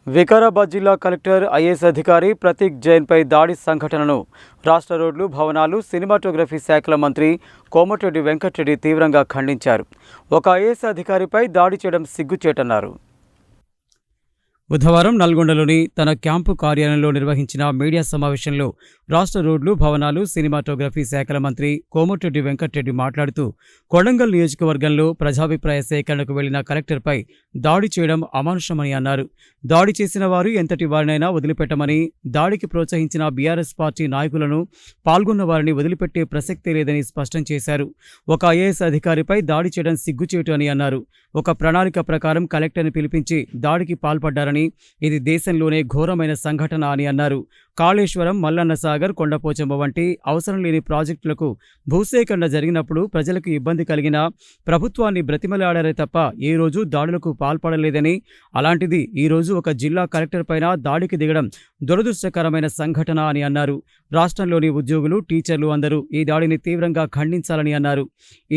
వికారాబాద్ జిల్లా collector IAS అధికారి ప్రతీక్ జైన్పై దాడి సంఘటనను రాష్ట్ర రోడ్లు భవనాలు సినిమాటోగ్రఫీ శాఖల మంత్రి కోమటిరెడ్డి వెంకటరెడ్డి తీవ్రంగా ఖండించారు. ఒక ఐఏఎస్ అధికారిపై దాడి చేయడం సిగ్గుచేటన్నారు. బుధవారం నల్గొండలోని తన క్యాంపు కార్యాలయంలో నిర్వహించిన మీడియా సమావేశంలో రాష్ట్ర రోడ్లు భవనాలు సినిమాటోగ్రఫీ శాఖల మంత్రి కోమటిరెడ్డి వెంకటరెడ్డి మాట్లాడుతూ కొడంగల్ నియోజకవర్గంలో ప్రజాభిప్రాయ సేకరణకు వెళ్లిన కలెక్టర్పై దాడి చేయడం అమానుషమని అన్నారు. దాడి చేసిన వారు ఎంతటి వారినైనా వదిలిపెట్టమని, దాడికి ప్రోత్సహించిన బీఆర్ఎస్ పార్టీ నాయకులను, పాల్గొన్న వారిని వదిలిపెట్టే ప్రసక్తే లేదని స్పష్టం చేశారు. ఒక ఐఏఎస్ అధికారిపై దాడి చేయడం సిగ్గుచేటు అని అన్నారు. ఒక ప్రణాళిక ప్రకారం కలెక్టర్ని పిలిపించి దాడికి పాల్పడ్డారని, ఇది దేశంలోనే ఘోరమైన సంఘటన అని అన్నారు. కాళేశ్వరం, మల్లన్న సాగర్, కొండపోచమ్మ వంటి అవసరం లేని ప్రాజెక్టులకు భూసేకరణ జరిగినప్పుడు ప్రజలకు ఇబ్బంది కలిగినా ప్రభుత్వాన్ని బ్రతిమలాడారే తప్ప ఏ రోజు దాడులకు పాల్పడలేదని, అలాంటిది ఈరోజు ఒక జిల్లా కలెక్టర్ పైన దాడికి దిగడం దురదృష్టకరమైన సంఘటన అని అన్నారు. రాష్ట్రంలోని ఉద్యోగులు, టీచర్లు అందరూ ఈ దాడిని తీవ్రంగా ఖండించాలని అన్నారు.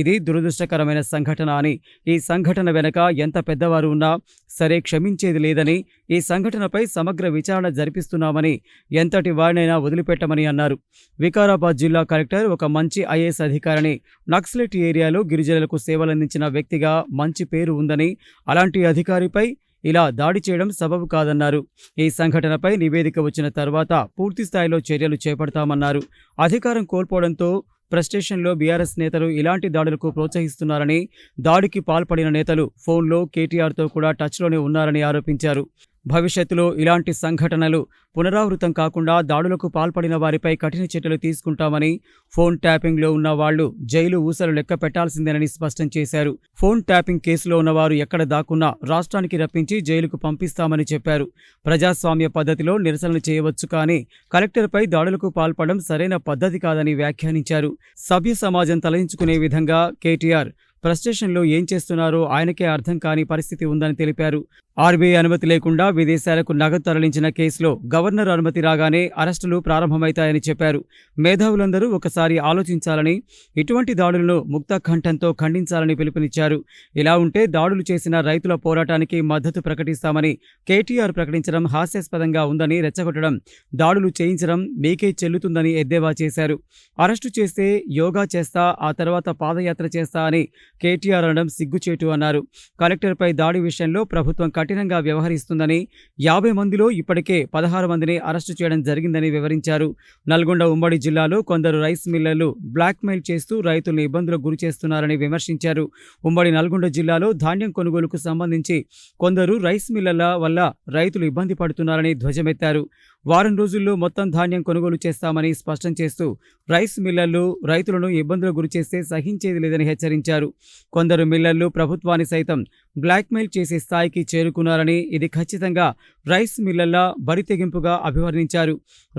ఇది దురదృష్టకరమైన సంఘటన అని, ఈ సంఘటన వెనక ఎంత పెద్దవారు ఉన్నా సరే క్షమించేది లేదని, ఈ సంఘటనపై సమగ్ర విచారణ జరిపిస్తున్నామని, ఎంతటి వారినైనా వదిలిపెట్టమని అన్నారు. వికారాబాద్ జిల్లా కలెక్టర్ ఒక మంచి ఐఏఎస్ అధికారిని, నక్సలైట్ ఏరియాలో గిరిజనులకు సేవలందించిన వ్యక్తిగా మంచి పేరు ఉందని, అలాంటి అధికారిపై ఇలా దాడి చేయడం సబబు కాదన్నారు. ఈ సంఘటనపై నివేదిక వచ్చిన తర్వాత పూర్తి స్థాయిలో చర్యలు చేపడతామన్నారు. అధికారం కోల్పోవడంతో ఫ్రస్ట్రేషన్లో బీఆర్ఎస్ నేతలు ఇలాంటి దాడులకు ప్రోత్సహిస్తున్నారని, దాడికి పాల్పడిన నేతలు ఫోన్లో కేటీఆర్తో కూడా టచ్లోనే ఉన్నారని ఆరోపించారు. భవిష్యత్తులో ఇలాంటి సంఘటనలు పునరావృతం కాకుండా దాడులకు పాల్పడిన వారిపై కఠిన చర్యలు తీసుకుంటామని, ఫోన్ ట్యాపింగ్లో ఉన్న వాళ్లు జైలు ఊసలు లెక్క పెట్టాల్సిందేనని స్పష్టం చేశారు. ఫోన్ ట్యాపింగ్ కేసులో ఉన్నవారు ఎక్కడ దాక్కున్నా రాష్ట్రానికి రప్పించి జైలుకు పంపిస్తామని చెప్పారు. ప్రజాస్వామ్య పద్ధతిలో నిరసనలు చేయవచ్చు, కానీ కలెక్టర్పై దాడులకు పాల్పడడం సరైన పద్ధతి కాదని వ్యాఖ్యానించారు. సభ్య సమాజం తలదించుకునే విధంగా కేటీఆర్ ఫ్రస్ట్రేషన్లో ఏం చేస్తున్నారో ఆయనకే అర్థం కాని పరిస్థితి ఉందని తెలిపారు. ఆర్బీఐ అనుమతి లేకుండా విదేశాలకు నగదు తరలించిన కేసులో గవర్నర్ అనుమతి రాగానే అరెస్టులు ప్రారంభమవుతాయని చెప్పారు. మేధావులందరూ ఒకసారి ఆలోచించాలని, ఇటువంటి దాడులను ముక్తకంఠంతో ఖండించాలని పిలుపునిచ్చారు. ఇలా ఉంటే దాడులు చేసిన రైతుల పోరాటానికి మద్దతు ప్రకటిస్తామని కేటీఆర్ ప్రకటించడం హాస్యాస్పదంగా ఉందని రెచ్చగొట్టడం, దాడులు చేయించడం మీకే చెల్లుతుందని ఎద్దేవా చేశారు. అరెస్టు చేస్తే యోగా చేస్తా, ఆ తర్వాత పాదయాత్ర చేస్తా అని కేటీఆర్ అనడం సిగ్గుచేటు అన్నారు. కలెక్టర్పై దాడి విషయంలో ప్రభుత్వం కఠినంగా వ్యవహరిస్తుందని, 50 మందిలో ఇప్పటికే 16 మందిని అరెస్టు చేయడం జరిగిందని వివరించారు. నల్గొండ ఉమ్మడి జిల్లాలో కొందరు రైస్ మిల్లర్లు బ్లాక్మెయిల్ చేస్తూ రైతులను ఇబ్బందులకు గురి చేస్తున్నారని విమర్శించారు. ఉమ్మడి నల్గొండ జిల్లాలో ధాన్యం కొనుగోలుకు సంబంధించి కొందరు రైస్ మిల్లర్ల వల్ల రైతులు ఇబ్బంది పడుతున్నారని ధ్వజమెత్తారు. వారం రోజుల్లో మొత్తం ధాన్యం కొనుగోలు చేస్తామని స్పష్టం చేస్తూ రైస్ మిల్లర్లు రైతులను ఇబ్బందులకు గురిచేస్తే సహించేది లేదని హెచ్చరించారు. కొందరు మిల్లర్లు ప్రభుత్వాన్ని సైతం బ్లాక్మెయిల్ చేసే స్థాయికి చేరుకున్నారని, ఇది ఖచ్చితంగా రైస్ మిల్లర్ల బరితెగింపుగా అభివర్ణించారు.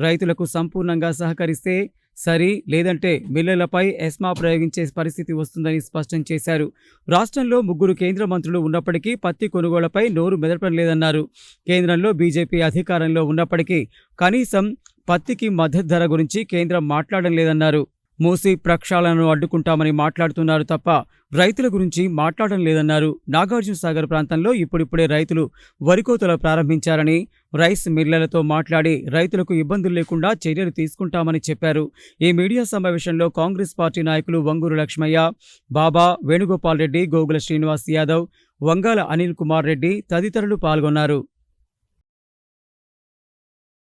రైతులకు సంపూర్ణంగా సహకరిస్తే సరి, లేదంటే మిల్లర్లపై ఎస్మా ప్రయోగించే పరిస్థితి వస్తుందని స్పష్టం చేశారు. రాష్ట్రంలో 3 కేంద్ర మంత్రులు ఉన్నప్పటికీ పత్తి కొనుగోళ్లపై నోరు మెదపడం లేదన్నారు. కేంద్రంలో బీజేపీ అధికారంలో ఉన్నప్పటికీ కనీసం పత్తికి మద్దతు ధర గురించి కేంద్రం మాట్లాడడం లేదన్నారు. మూసీ ప్రక్షాళనను అడ్డుకుంటామని మాట్లాడుతున్నారు తప్ప రైతుల గురించి మాట్లాడడం లేదన్నారు. నాగార్జున సాగర్ ప్రాంతంలో ఇప్పుడిప్పుడే రైతులు వరికోతలు ప్రారంభించారని, రైస్ మిల్లర్లతో మాట్లాడి రైతులకు ఇబ్బందులు లేకుండా చర్యలు తీసుకుంటామని చెప్పారు. ఈ మీడియా సమావేశంలో కాంగ్రెస్ పార్టీ నాయకులు వంగూరు లక్ష్మయ్య, బాబా, వేణుగోపాల్ రెడ్డి, గోగుల శ్రీనివాస్ యాదవ్, వంగాల అనిల్ కుమార్ రెడ్డి తదితరులు పాల్గొన్నారు.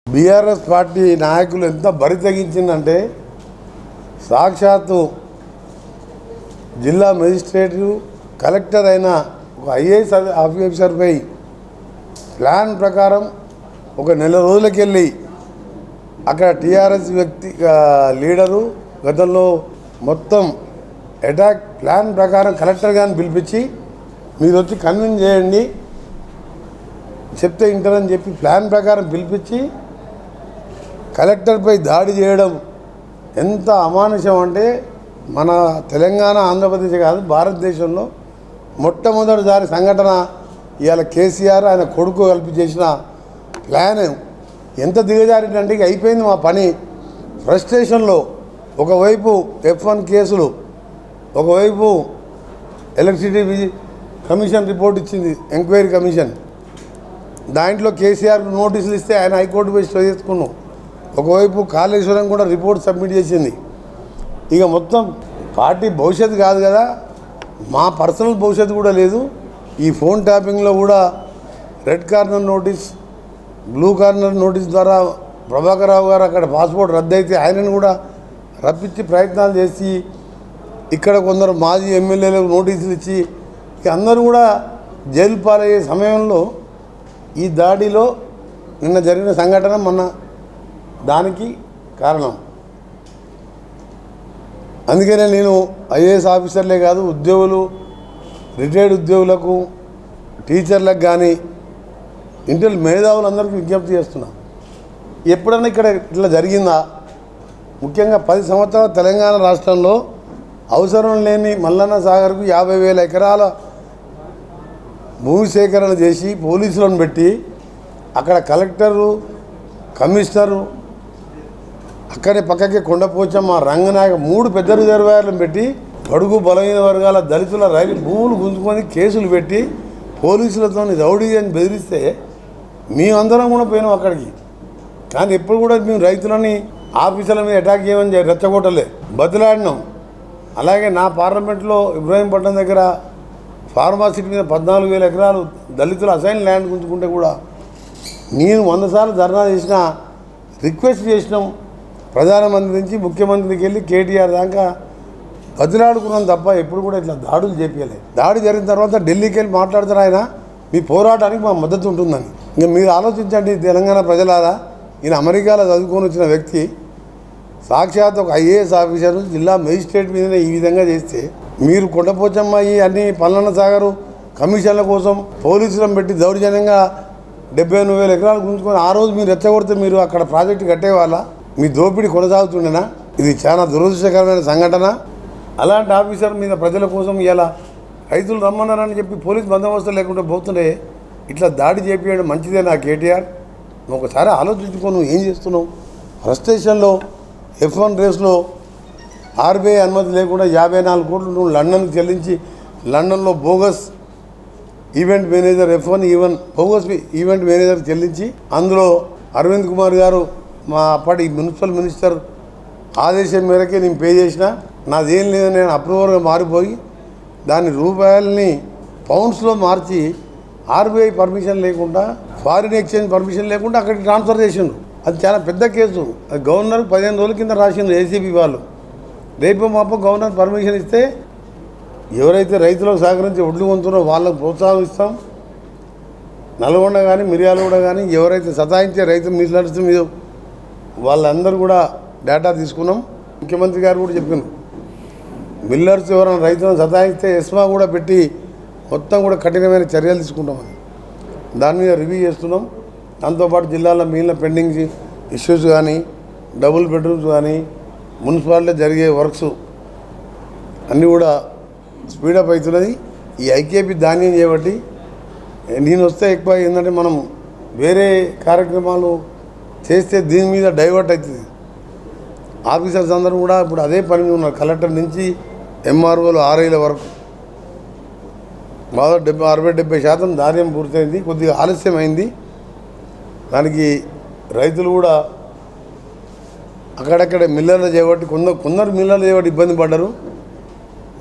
బీఆర్ఎస్ పార్టీ నాయకులు ఎంత బరి తెగించిందంటే, సాక్షాత్తు జిల్లా మెజిస్ట్రేటు, కలెక్టర్ అయిన ఒక ఐఏఎస్ ఆఫీసర్పై ప్లాన్ ప్రకారం ఒక నెల రోజులకెళ్ళి అక్కడ టీఆర్ఎస్ వ్యక్తి లీడరు గతంలో మొత్తం అటాక్ ప్లాన్ ప్రకారం కలెక్టర్ గారిని పిలిపించి మీరు వచ్చి కన్విన్స్ చేయండి, చెప్తే ఇంటారని చెప్పి ప్లాన్ ప్రకారం పిలిపించి కలెక్టర్పై దాడి చేయడం ఎంత అమానుషం అంటే, మన తెలంగాణ, ఆంధ్రప్రదేశ్ కాదు భారతదేశంలో మొట్టమొదటిసారి సంఘటన. ఇవాళ కేసీఆర్ ఆయన కొడుకు కలిపి చేసిన ప్లాన్ ఎంత దిగజారిందంటే ఇక అయిపోయింది మా పని. ఫ్రస్ట్రేషన్లో ఒకవైపు F1 కేసులు, ఒకవైపు ఎలక్ట్రిసిటీ కమిషన్ రిపోర్ట్ ఇచ్చింది, ఎంక్వైరీ కమిషన్. దాంట్లో కేసీఆర్కి నోటీసులు ఇస్తే ఆయన హైకోర్టు పోయి స్టే చేసుకున్నాం. ఒకవైపు కాళేశ్వరం కూడా రిపోర్ట్ సబ్మిట్ చేసింది. ఇక మొత్తం పార్టీ భవిష్యత్తు కాదు కదా, మా పర్సనల్ భవిష్యత్తు కూడా లేదు. ఈ ఫోన్ ట్యాపింగ్లో కూడా red corner notice, blue corner notice ద్వారా ప్రభాకర్ రావు గారు అక్కడ పాస్పోర్ట్ రద్దు అయితే ఆయనను కూడా రప్పించి ప్రయత్నాలు చేసి ఇక్కడ కొందరు మాజీ ఎమ్మెల్యేలకు నోటీసులు ఇచ్చి ఇక అందరూ కూడా జైలు పాలయ్యే సమయంలో ఈ దాడిలో నిన్న జరిగిన సంఘటన మొన్న దానికి కారణం. అందుకనే నేను ఐఏఎస్ ఆఫీసర్లే కాదు, ఉద్యోగులు, రిటైర్డ్ ఉద్యోగులకు, టీచర్లకు కానీ ఇంటర్ మేధావులందరికీ విజ్ఞప్తి చేస్తున్నా, ఎప్పుడన్నా ఇక్కడ ఇట్లా జరిగిందా? ముఖ్యంగా 10 సంవత్సరాల తెలంగాణ రాష్ట్రంలో అవసరం లేని మల్లన్న సాగర్కు 50,000 ఎకరాల భూమి సేకరణ చేసి పోలీసులను పెట్టి అక్కడ కలెక్టరు, కమిషనరు, అక్కడే పక్కకే కొండపోచమ్మ, రంగనాయక 3 పెద్ద రిజర్వాయర్లను పెట్టి బడుగు బలహీన వర్గాల దళితుల రైలు భూములు గుంజుకొని కేసులు పెట్టి పోలీసులతో రౌడీ అని బెదిరిస్తే మేమందరం కూడా పోయినాం అక్కడికి. కానీ ఎప్పుడు కూడా మేము రైతులని ఆఫీసుల మీద అటాక్ చేయమని రెచ్చగొట్టలే, బదిలాడినాం. అలాగే నా పార్లమెంట్లో ఇబ్రాహీంపట్నం దగ్గర ఫార్మాసిటీ మీద 14,000 ఎకరాలు దళితులు అసైన్ ల్యాండ్ గుంజుకుంటే కూడా నేను 100 సార్లు ధర్నా చేసిన, రిక్వెస్ట్ చేసినాం. ప్రధానమంత్రి నుంచి ముఖ్యమంత్రికి వెళ్ళి కేటీఆర్ దాకా బదిలాడుకున్నాం తప్ప ఎప్పుడు కూడా ఇట్లా దాడులు చేపించలేదు. దాడి జరిగిన తర్వాత ఢిల్లీకి వెళ్ళి మాట్లాడతారు ఆయన, మీ పోరాటానికి మా మద్దతు ఉంటుందని. ఇంకా మీరు ఆలోచించండి తెలంగాణ ప్రజలారా, ఈయన అమెరికాలో చదువుకొని వచ్చిన వ్యక్తి సాక్షాత్ ఒక ఐఏఎస్ ఆఫీసర్ జిల్లా మేజిస్ట్రేట్ మీదనే ఈ విధంగా చేస్తే మీరు కొండపోచమ్మ ఈ అన్ని పల్లన్న సాగరు కమిషన్ల కోసం పోలీసులను పెట్టి దౌర్జన్యంగా 79,000 ఎకరాలు గుంజుకొని ఆ రోజు మీరు రెచ్చగొడితే మీరు అక్కడ ప్రాజెక్టు కట్టేవాళ్ళ? మీ దోపిడీ కొనసాగుతుండేనా? ఇది చాలా దురదృష్టకరమైన సంఘటన. అలాంటి ఆఫీసర్ మీద ప్రజల కోసం ఇలా రైతులు రమ్మన్నారని చెప్పి పోలీస్ బందోబస్తు లేకుండా పోతుండే ఇట్లా దాడి చేపించడం మంచిదే నా కేటీఆర్? నువ్వు ఒకసారి ఆలోచించుకో, నువ్వు ఏం చేస్తున్నావు? ఫ్రస్ట్రేషన్లో F1 రేస్లో ఆర్బీఐ అనుమతి లేకుండా 54 కోట్లు నువ్వు లండన్కి చెల్లించి లండన్లో bogus event manager bogus event manager చెల్లించి అందులో అరవింద్ కుమార్ గారు మా అప్పటి మున్సిపల్ మినిస్టర్ ఆదేశం మేరకే నేను పే చేసిన, నాదేం లేదు, నేను అప్రూవర్గా మారిపోయి దాని రూపాయలని పౌండ్స్లో మార్చి ఆర్బీఐ పర్మిషన్ లేకుండా, ఫారిన్ ఎక్స్చేంజ్ పర్మిషన్ లేకుండా అక్కడికి ట్రాన్స్ఫర్ చేసిండ్రు. అది చాలా పెద్ద కేసు. అది గవర్నర్ 15 రోజుల కింద రాసిండ్రు ఏసీబీ వాళ్ళు. రేపు మాపో గవర్నర్ పర్మిషన్ ఇస్తే ఎవరైతే రైతులకు సహకరించి ఒడ్లు కొంటున్నారో వాళ్ళకు ప్రోత్సాహం ఇస్తాం. నల్గొండ కానీ మిర్యాలగూడ కానీ ఎవరైతే సతాయించే రైతు మిస్లర్స్ మీద వాళ్ళందరూ కూడా డేటా తీసుకున్నాం. ముఖ్యమంత్రి గారు కూడా చెప్పారు, మిల్లర్స్ ఎవరైనా రైతులను సతాయిస్తే ఎస్మా కూడా పెట్టి మొత్తం కూడా కఠినమైన చర్యలు తీసుకుంటామని దాని మీద రివ్యూ చేస్తున్నాం. దాంతోపాటు జిల్లాలో మిగిలిన పెండింగ్ ఇష్యూస్ కానీ, డబుల్ బెడ్రూమ్స్ కానీ, మున్సిపాలిటీలో జరిగే వర్క్స్ అన్నీ కూడా స్పీడప్ అవుతున్నది. ఈ ఐకేపీ ధాన్యం చేయబట్టి నేను వస్తే ఎక్కువ ఏంటంటే మనం వేరే కార్యక్రమాలు చేస్తే దీని మీద డైవర్ట్ అవుతుంది. ఆఫీసర్స్ అందరూ కూడా ఇప్పుడు అదే పని మీద ఉన్నారు. కలెక్టర్ నుంచి ఎంఆర్ఓలు ఆర్ఐల వరకు బాగా 60-70% ధాన్యం పూర్తయింది. కొద్దిగా ఆలస్యమైంది. దానికి రైతులు కూడా అక్కడక్కడ మిల్లర్లు చేయబట్టి కొందరు మిల్లర్లు చేయబట్టి ఇబ్బంది పడ్డారు.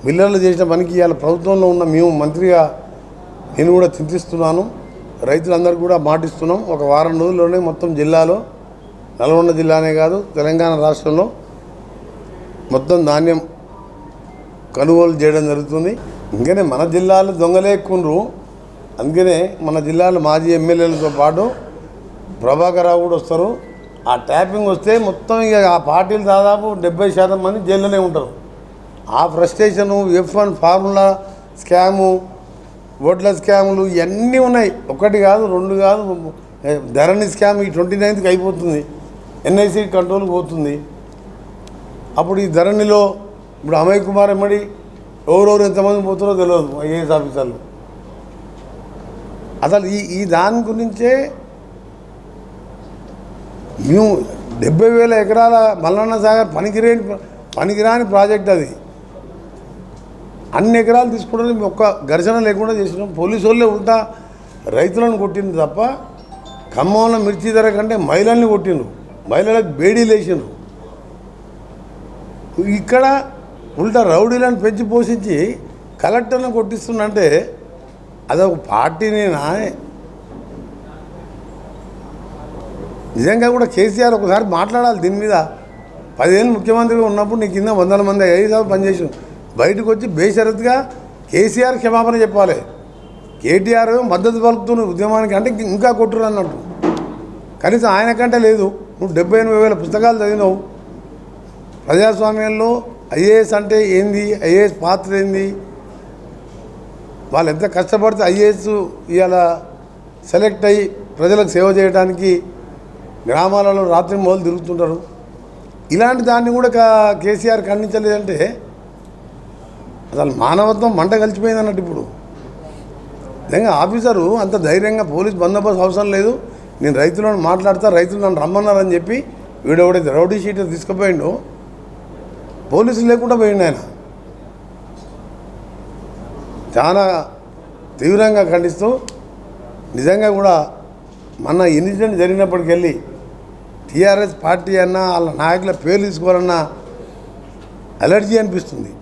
మిల్లర్లు చేసిన పనికి ఇవాళ ప్రభుత్వంలో ఉన్న మేము మంత్రిగా నేను కూడా చింతిస్తున్నాను. రైతులందరూ కూడా మాటిస్తున్నాం, ఒక వారం రోజుల్లోనే మొత్తం జిల్లాలో, నల్గొండ జిల్లానే కాదు తెలంగాణ రాష్ట్రంలో మొత్తం ధాన్యం కొనుగోలు చేయడం జరుగుతుంది. అందుకనే మన జిల్లాలో దొంగలే ఎక్కుండ్రు. అందుకనే మన జిల్లాలో మాజీ ఎమ్మెల్యేలతో పాటు ప్రభాకర్ రావు కూడా వస్తారు. ఆ ట్యాపింగ్ వస్తే మొత్తం ఇక ఆ పార్టీలు దాదాపు 70% మంది జైల్లోనే ఉంటారు. ఆ ఫ్రస్ట్రేషను, F1 ఫార్ములా స్కాము, ఓట్ల స్కాములు ఇవన్నీ ఉన్నాయి. ఒకటి కాదు, 2 కాదు. ధరణి స్కామ్ ఈ 29కి అయిపోతుంది, NIC కంట్రోల్కి పోతుంది. అప్పుడు ఈ ధరణిలో ఇప్పుడు అమయ్ కుమార్ ఎమ్మడి ఎవరెవరు ఎంతమంది పోతారో తెలియదు ఐఏఎస్ ఆఫీసర్లు. అసలు ఈ దాని గురించే మేము 70,000 ఎకరాల మల్లన్న సాగర్ పనికిరాని ప్రాజెక్ట్ అది. అన్ని ఎకరాలు తీసుకోవడానికి ఒక్క ఘర్షణ లేకుండా చేసినాం. పోలీసు వాళ్ళే ఉల్టా రైతులను కొట్టింది తప్ప ఖమ్మంలో మిర్చి ధర కంటే మహిళల్ని కొట్టిండ్రు, మహిళలకు బేడీలు వేసిండ్రు. ఇక్కడ ఉల్టా రౌడీలను పెంచి పోషించి కలెక్టర్లను కొట్టిస్తుందంటే అదొక పార్టీనేనా? నిజంగా కూడా కేసీఆర్ ఒకసారి మాట్లాడాలి దీని మీద. 10 ఏళ్ళు ముఖ్యమంత్రిగా ఉన్నప్పుడు నీ కింద 100 మంది ఐదు పనిచేసి బయటకు వచ్చి బేషరతుగా కేసీఆర్ క్షమాపణ చెప్పాలి. కేటీఆర్ మద్దతు పలుకుతున్న ఉద్యమానికి అంటే ఇంకా కొట్టురు అన్నట్టు. కనీసం ఆయన కంటే లేదు. నువ్వు 78,000 పుస్తకాలు చదివినావు. ప్రజాస్వామ్యంలో ఐఏఎస్ అంటే ఏంది, ఐఏఎస్ పాత్ర ఏంది, వాళ్ళు ఎంత కష్టపడితే ఐఏఎస్ ఇవాళ సెలెక్ట్ అయ్యి ప్రజలకు సేవ చేయడానికి గ్రామాలలో రాత్రి మొదలు తిరుగుతుంటారు. ఇలాంటి దాన్ని కూడా కేసీఆర్ ఖండించలేదంటే అసలు మానవత్వం మంట కలిసిపోయింది అన్నట్టు. ఇప్పుడు నిజంగా ఆఫీసరు అంత ధైర్యంగా పోలీస్ బందోబస్తు అవసరం లేదు, నేను రైతులను మాట్లాడతా, రైతులు నన్ను రమ్మన్నారని చెప్పి వీడెవడైతే రౌడీ షీటర్ తీసుకుపోయిండో పోలీసులు లేకుండా పోయిండు ఆయన. చాలా తీవ్రంగా ఖండిస్తూ నిజంగా కూడా మొన్న ఇన్సిడెంట్ జరిగినప్పటికెళ్ళి టీఆర్ఎస్ పార్టీ అన్నా వాళ్ళ నాయకుల పేర్లు తీసుకోవాలన్నా అలర్జీ అనిపిస్తుంది.